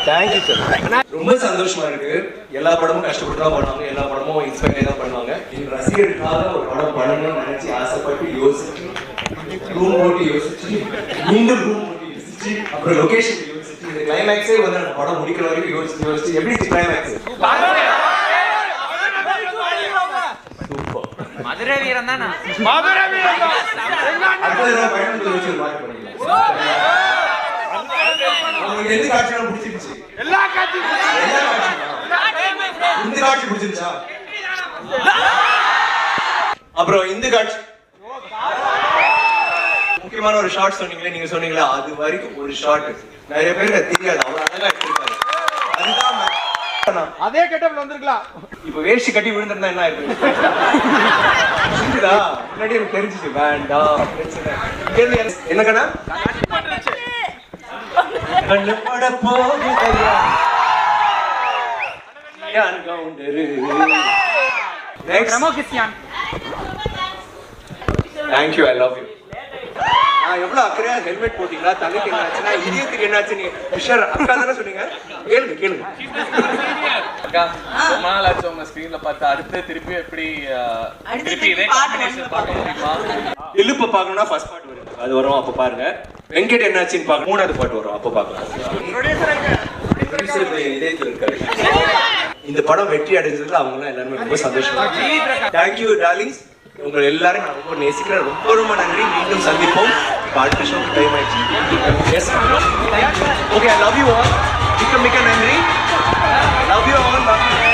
Thank you sir. ரொம்ப சந்தோஷமா இருக்கு. எல்லா படமும் கஷ்டப்பட்டு தான் பண்ணுவாங்க, எல்லா படமும் இன்ஸ்பயர் தான் பண்ணுவாங்க. என் ரசிகருக்காக ஒரு படம் பண்ணணும்னு நினைச்சு ஆசைப்பட்டு யோசிச்சு ரூம் போட்டு யோசிச்சு மீண்டும் ரூம் போட்டு யோசிச்சு அப்புறம் லொகேஷன் யோசிச்சு இந்த கிளைமேக்ஸே வந்து அந்த படம் முடிக்கிற வரைக்கும் யோசிச்சு எப்படி கிளைமேக்ஸ் மதுரை வீரன் தானே. எந்த காட்சியும் பிடிச்சிருச்சு? எல்லா காட்சியும் இந்த காட்சி பிடிச்சிருச்சா? அப்புறம் இந்த காட்சி முக்கியமான ஒரு ஷாட் சொன்னீங்களே, நீங்க சொன்னீங்களா அது வரைக்கும் ஒரு ஷாட் நிறைய பேருக்கு தெரியாது, அவ்வளவு அழகா எடுத்திருக்காரு. அதுதான் அதே கெட்டப்ல வந்திருக்கலாம். இப்ப வேஷ்டி கட்டி விழுந்திருந்தா என்ன ஆயிருக்கு? முன்னாடி எனக்கு தெரிஞ்சிச்சு வேண்டாம். என்ன கண்ணா தேங்க்யூ, ஐ லவ் யூ. நான் எவ்வளவு அக்கறையா ஹெல்மெட் போட்டீங்களா, தலைக்கு என்னாச்சுன்னா இதயத்துக்கு என்னாச்சு, நீங்க விஷர் அக்கா தானே சொன்னீங்க. கேளுங்க கேளுங்க அக்கா. ரொம்ப நாள் ஆச்சு உங்க ஸ்கிரீன்ல பார்த்து, அடுத்து திருப்பி எப்படி திருப்பி இதே காம்பினேஷன் பார்க்க முடியுமா? இழுப்ப பார்க்கணும்னா ஃபர்ஸ்ட் பார்ட் வரும், அது வரும், அப்ப பாருங்க. வெங்கட் என்னாச்சுன்னு பார்க்க மூணாவது பார்ட் வரும், அப்ப பார்க்கலாம். இதயத்தில் இருக்காரு. இந்த படம் வெற்றி அடைஞ்சதுல அவங்க எல்லாம் எல்லாருமே ரொம்ப சந்தோஷமா. Thank you darlings. உங்க எல்லாரும் நான் ரொம்ப நேசிக்கிறேன். ரொம்ப ரொம்ப நன்றி. மீண்டும் சந்திப்போம். அடுத்த ஷோக்கு டைம் ஆயிடுச்சு. Okay, I love you all. மிக்க மிக்க நன்றி. Love you all.